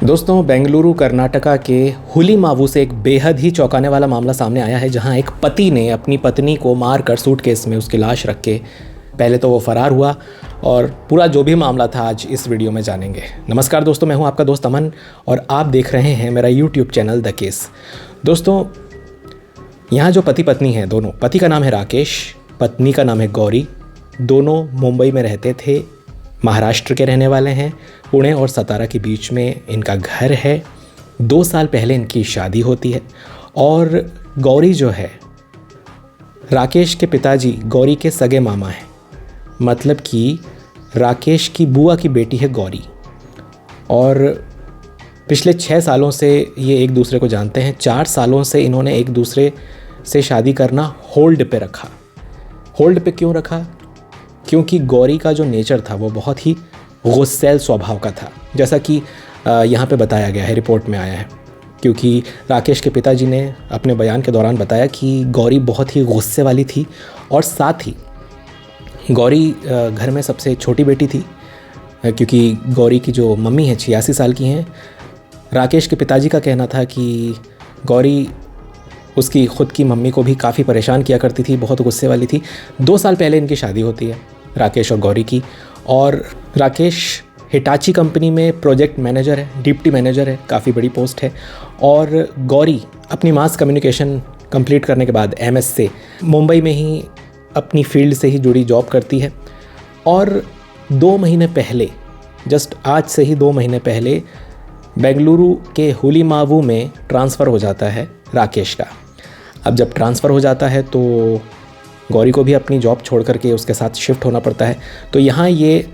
दोस्तों, बेंगलुरु कर्नाटका के हुलीमावू से एक बेहद ही चौंकाने वाला मामला सामने आया है, जहां एक पति ने अपनी पत्नी को मारकर सूटकेस में उसकी लाश रख के पहले तो वो फरार हुआ और पूरा जो भी मामला था आज इस वीडियो में जानेंगे। नमस्कार दोस्तों, मैं हूं आपका दोस्त अमन और आप देख रहे हैं मेरा यूट्यूब चैनल द केस। दोस्तों, यहाँ जो पति पत्नी हैं दोनों, पति का नाम है राकेश, पत्नी का नाम है गौरी। दोनों मुंबई में रहते थे, महाराष्ट्र के रहने वाले हैं। पुणे और सतारा के बीच में इनका घर है। 2 साल पहले इनकी शादी होती है और गौरी जो है, राकेश के पिताजी गौरी के सगे मामा हैं। मतलब कि राकेश की बुआ की बेटी है गौरी। और पिछले 6 सालों से ये एक दूसरे को जानते हैं। 4 सालों से इन्होंने एक दूसरे से शादी करना होल्ड पे रखा। होल्ड पे क्यों रखा? क्योंकि गौरी का जो नेचर था वो बहुत ही गुस्सैल स्वभाव का था, जैसा कि यहाँ पे बताया गया है, रिपोर्ट में आया है। क्योंकि राकेश के पिताजी ने अपने बयान के दौरान बताया कि गौरी बहुत ही गुस्से वाली थी और साथ ही गौरी घर में सबसे छोटी बेटी थी। क्योंकि गौरी की जो मम्मी है 86 साल की हैं। राकेश के पिताजी का कहना था कि गौरी उसकी ख़ुद की मम्मी को भी काफ़ी परेशान किया करती थी, बहुत गुस्से वाली थी। 2 साल पहले इनकी शादी होती है राकेश और गौरी की। और राकेश हिटाची कंपनी में प्रोजेक्ट मैनेजर है, डिप्टी मैनेजर है, काफ़ी बड़ी पोस्ट है। और गौरी अपनी मास कम्युनिकेशन कंप्लीट करने के बाद MS से मुंबई में ही अपनी फील्ड से ही जुड़ी जॉब करती है। और 2 महीने पहले, जस्ट आज से ही 2 महीने पहले, बेंगलुरु के हुलीमावू में ट्रांसफ़र हो जाता है राकेश का। अब जब ट्रांसफ़र हो जाता है तो गौरी को भी अपनी जॉब छोड़ करके उसके साथ शिफ्ट होना पड़ता है। तो यहाँ ये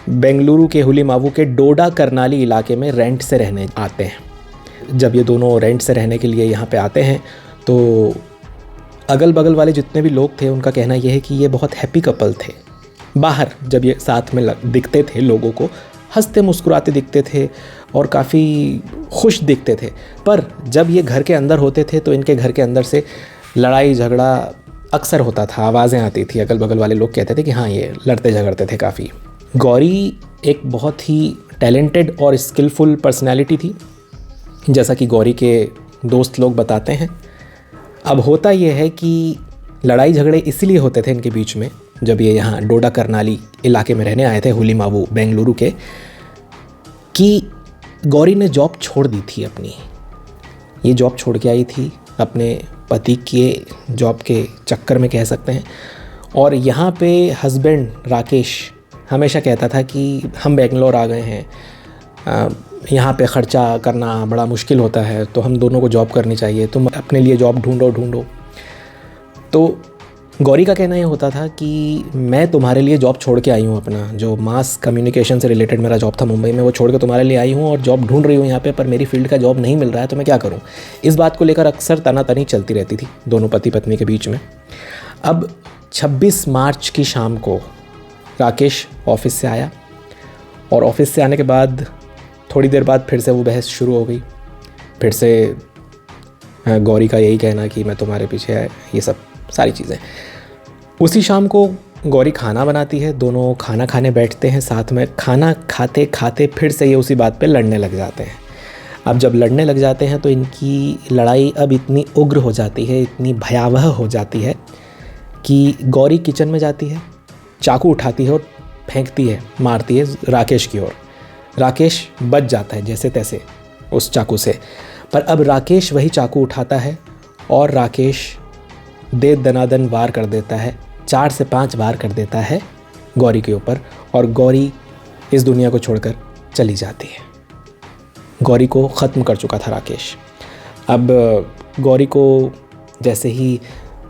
बेंगलुरु के हुलीमावू के डोडा करनाली इलाके में रेंट से रहने आते हैं। जब ये दोनों रेंट से रहने के लिए यहाँ पे आते हैं तो अगल बगल वाले जितने भी लोग थे उनका कहना यह है कि ये बहुत हैप्पी कपल थे। बाहर जब ये साथ में दिखते थे लोगों को, हंसते मुस्कुराते दिखते थे और काफ़ी खुश दिखते थे। पर जब ये घर के अंदर होते थे तो इनके घर के अंदर से लड़ाई झगड़ा अक्सर होता था, आवाज़ें आती थी। अगल बगल वाले लोग कहते थे कि हाँ, ये लड़ते झगड़ते थे काफ़ी। गौरी एक बहुत ही टैलेंटेड और स्किलफुल पर्सनैलिटी थी, जैसा कि गौरी के दोस्त लोग बताते हैं। अब होता यह है कि लड़ाई झगड़े इसीलिए होते थे इनके बीच में, जब ये यहाँ डोडा करनाली इलाके में रहने आए थे, हुलीमावू बेंगलुरु के, कि गौरी ने जॉब छोड़ दी थी अपनी। ये जॉब छोड़ के आई थी अपने पति के जॉब के चक्कर में, कह सकते हैं। और यहाँ पे हस्बैंड राकेश हमेशा कहता था कि हम बेंगलोर आ गए हैं, यहाँ पे ख़र्चा करना बड़ा मुश्किल होता है, तो हम दोनों को जॉब करनी चाहिए, तुम अपने लिए जॉब ढूंढो। तो गौरी का कहना ये होता था कि मैं तुम्हारे लिए जॉब छोड़ के आई हूँ, अपना जो मास कम्युनिकेशन से रिलेटेड मेरा जॉब था मुंबई में, वो छोड़ के तुम्हारे लिए आई हूँ और जॉब ढूंढ रही हूँ यहाँ पे, पर मेरी फील्ड का जॉब नहीं मिल रहा है, तो मैं क्या करूँ। इस बात को लेकर अक्सर तनातनी चलती रहती थी दोनों पति पत्नी के बीच में। अब 26 मार्च की शाम को राकेश ऑफिस से आया और ऑफिस से आने के बाद थोड़ी देर बाद फिर से वो बहस शुरू हो गई। फिर से गौरी का यही कहना कि मैं तुम्हारे पीछे है, ये सब सारी चीज़ें। उसी शाम को गौरी खाना बनाती है, दोनों खाना खाने बैठते हैं साथ में। खाना खाते खाते फिर से ये उसी बात पे लड़ने लग जाते हैं। अब जब लड़ने लग जाते हैं तो इनकी लड़ाई अब इतनी उग्र हो जाती है, इतनी भयावह हो जाती है कि गौरी किचन में जाती है, चाकू उठाती है और फेंकती है, मारती है राकेश की ओर। राकेश बच जाता है जैसे तैसे उस चाकू से, पर अब राकेश वही चाकू उठाता है और राकेश दे दनादन वार कर देता है, 4 से 5 वार कर देता है गौरी के ऊपर, और गौरी इस दुनिया को छोड़कर चली जाती है। गौरी को ख़त्म कर चुका था राकेश। अब गौरी को जैसे ही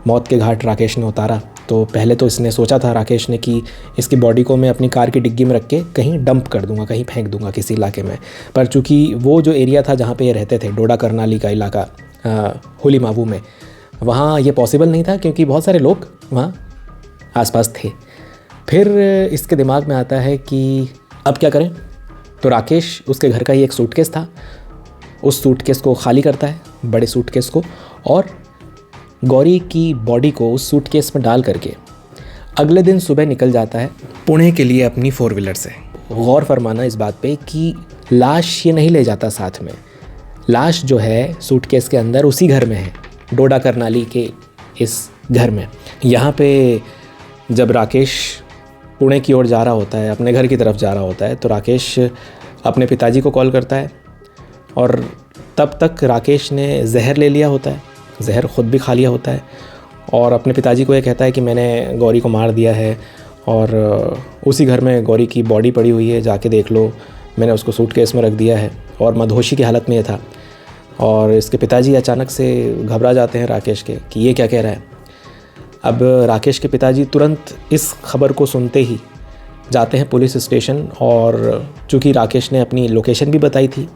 मौत के घाट राकेश ने उतारा, तो पहले तो इसने सोचा था राकेश ने कि इसकी बॉडी को मैं अपनी कार की डिग्गी में रख के कहीं डंप कर दूंगा, कहीं फेंक दूंगा किसी इलाके में। पर चूँकि वो जो एरिया था जहाँ पे ये रहते थे, डोडा करनाली का इलाका हुलीमावू में, वहाँ ये पॉसिबल नहीं था क्योंकि बहुत सारे लोग वहाँ आसपास थे। फिर इसके दिमाग में आता है कि अब क्या करें। तो राकेश, उसके घर का ही एक सूटकेस था, उस सूटकेस को खाली करता है, बड़े सूटकेस को, और गौरी की बॉडी को उस सूटकेस में डाल करके अगले दिन सुबह निकल जाता है पुणे के लिए अपनी 4 व्हीलर से। गौर फरमाना इस बात पे कि लाश ये नहीं ले जाता साथ में। लाश जो है सूटकेस के अंदर उसी घर में है, डोडा करनाली के इस घर में। यहाँ पे जब राकेश पुणे की ओर जा रहा होता है, अपने घर की तरफ जा रहा होता है, तो राकेश अपने पिताजी को कॉल करता है और तब तक राकेश ने जहर ले लिया होता है, जहर ख़ुद भी खा लिया होता है और अपने पिताजी को ये कहता है कि मैंने गौरी को मार दिया है और उसी घर में गौरी की बॉडी पड़ी हुई है, जाके देख लो, मैंने उसको सूटकेस में रख दिया है। और मदहोशी की हालत में ये था और इसके पिताजी अचानक से घबरा जाते हैं राकेश के कि ये क्या कह रहा है। अब राकेश के पिताजी तुरंत इस खबर को सुनते ही जाते हैं पुलिस स्टेशन और चूँकि राकेश ने अपनी लोकेशन भी बताई थी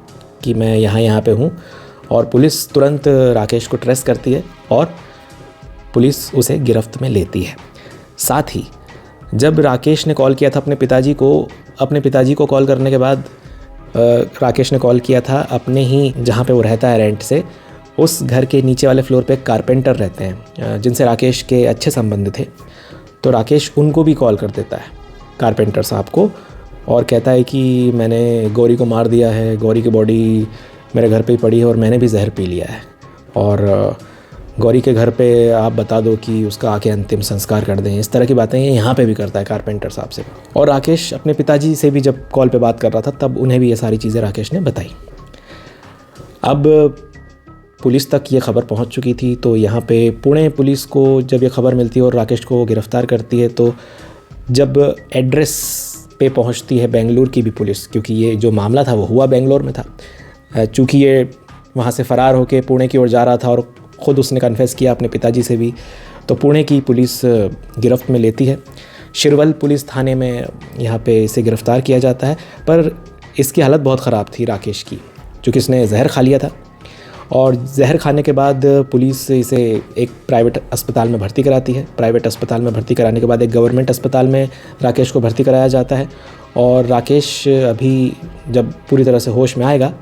कि मैं यहाँ पे हूँ, और पुलिस तुरंत राकेश को ट्रेस करती है और पुलिस उसे गिरफ्त में लेती है। साथ ही जब राकेश ने कॉल किया था अपने पिताजी को कॉल करने के बाद राकेश ने कॉल किया था अपने ही जहाँ पे वो रहता है रेंट से, उस घर के नीचे वाले फ्लोर पे कारपेंटर रहते हैं जिनसे राकेश के अच्छे संबंध थे। तो राकेश उनको भी कॉल कर देता है, कारपेंटर साहब को, और कहता है कि मैंने गौरी को मार दिया है, गौरी की बॉडी मेरे घर पे ही पड़ी है और मैंने भी जहर पी लिया है और गौरी के घर पे आप बता दो कि उसका आके अंतिम संस्कार कर दें। इस तरह की बातें यहाँ पे भी करता है कारपेंटर साहब से। और राकेश अपने पिताजी से भी जब कॉल पे बात कर रहा था तब उन्हें भी ये सारी चीज़ें राकेश ने बताई। अब पुलिस तक ये खबर पहुँच चुकी थी, तो यहाँ पे पुणे पुलिस को जब ये खबर मिलती है और राकेश को गिरफ़्तार करती है, तो जब एड्रेस पे पहुँचती है बेंगलुरु की भी पुलिस, क्योंकि ये जो मामला था वो हुआ बेंगलोर में था, चूँकि ये वहाँ से फ़रार होकर पुणे की ओर जा रहा था और ख़ुद उसने कन्फेस किया अपने पिताजी से भी, तो पुणे की पुलिस गिरफ्त में लेती है। शिरवल पुलिस थाने में यहाँ पे इसे गिरफ़्तार किया जाता है, पर इसकी हालत बहुत ख़राब थी राकेश की, क्योंकि इसने जहर खा लिया था और जहर खाने के बाद पुलिस इसे एक प्राइवेट अस्पताल में भर्ती कराती है। प्राइवेट अस्पताल में भर्ती कराने के बाद एक गवर्नमेंट अस्पताल में राकेश को भर्ती कराया जाता है और राकेश अभी जब पूरी तरह से होश में आएगा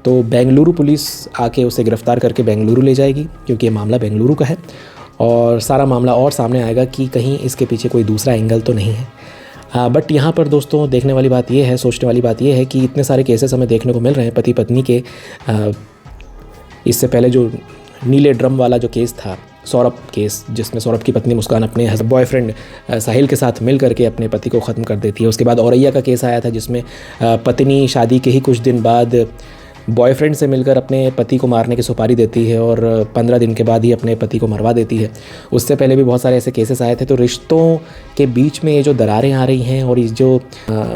तो बेंगलुरु पुलिस आके उसे गिरफ़्तार करके बेंगलुरु ले जाएगी, क्योंकि ये मामला बेंगलुरु का है और सारा मामला और सामने आएगा कि कहीं इसके पीछे कोई दूसरा एंगल तो नहीं है। बट यहाँ पर दोस्तों देखने वाली बात ये है, सोचने वाली बात ये है कि इतने सारे केसेस हमें देखने को मिल रहे हैं पति पत्नी के। इससे पहले जो नीले ड्रम वाला जो केस था, सौरभ केस, जिसमें सौरभ की पत्नी मुस्कान अपने बॉयफ्रेंड साहिल के साथ मिल करके अपने पति को ख़त्म कर देती है। उसके बाद औरैया का केस आया था जिसमें पत्नी शादी के ही कुछ दिन बाद बॉयफ्रेंड से मिलकर अपने पति को मारने की सुपारी देती है और 15 दिन के बाद ही अपने पति को मरवा देती है। उससे पहले भी बहुत सारे ऐसे केसेस आए थे। तो रिश्तों के बीच में ये जो दरारें आ रही हैं और ये जो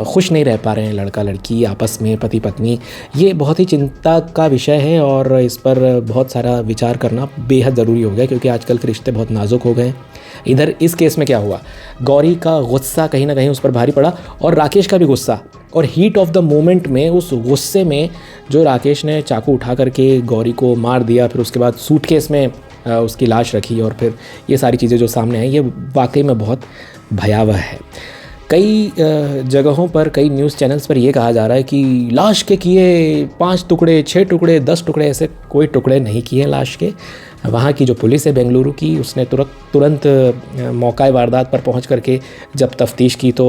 खुश नहीं रह पा रहे हैं लड़का लड़की आपस में, पति पत्नी, ये बहुत ही चिंता का विषय है और इस पर बहुत सारा विचार करना बेहद ज़रूरी हो गया, क्योंकि आजकल के रिश्ते बहुत नाजुक हो गए हैं। इधर इस केस में क्या हुआ, गौरी का गुस्सा कहीं ना कहीं उस पर भारी पड़ा और राकेश का भी गुस्सा, और हीट ऑफ द मोमेंट में उस गुस्से में जो राकेश ने चाकू उठा करके गौरी को मार दिया, फिर उसके बाद सूटकेस में उसकी लाश रखी और फिर ये सारी चीज़ें जो सामने आई, ये वाकई में बहुत भयावह है। कई जगहों पर, कई न्यूज़ चैनल्स पर ये कहा जा रहा है कि लाश के किए 5 टुकड़े, 6 टुकड़े, 10 टुकड़े, ऐसे कोई टुकड़े नहीं किए लाश के। वहाँ की जो पुलिस है बेंगलुरु की, उसने तुरंत मौका वारदात पर पहुँच करके जब तफ्तीश की तो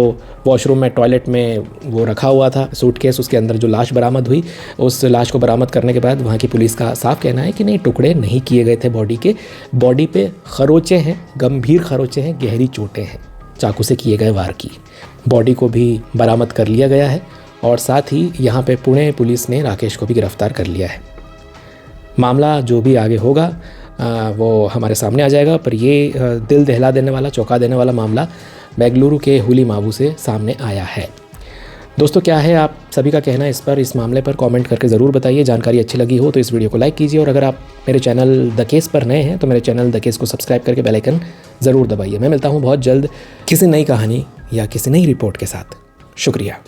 वॉशरूम में, टॉयलेट में वो रखा हुआ था सूटकेस, उसके अंदर जो लाश बरामद हुई, उस लाश को बरामद करने के बाद वहाँ की पुलिस का साफ कहना है कि नहीं, टुकड़े नहीं किए गए थे बॉडी के। बॉडी पे खरोचे हैं, गंभीर खरोचे हैं, गहरी चोटें हैं चाकू से किए गए वार की। बॉडी को भी बरामद कर लिया गया है और साथ ही यहाँ पे पुणे पुलिस ने राकेश को भी गिरफ्तार कर लिया है। मामला जो भी आगे होगा वो हमारे सामने आ जाएगा, पर ये दिल दहला देने वाला, चौंका देने वाला मामला बेंगलुरु के हुली मावू से सामने आया है। दोस्तों, क्या है आप सभी का कहना इस पर, इस मामले पर कमेंट करके ज़रूर बताइए। जानकारी अच्छी लगी हो तो इस वीडियो को लाइक कीजिए और अगर आप मेरे चैनल द केस पर नए हैं तो मेरे चैनल द केस को सब्सक्राइब करके बेल आइकन ज़रूर दबाइए। मैं मिलता हूँ बहुत जल्द किसी नई कहानी या किसी नई रिपोर्ट के साथ। शुक्रिया।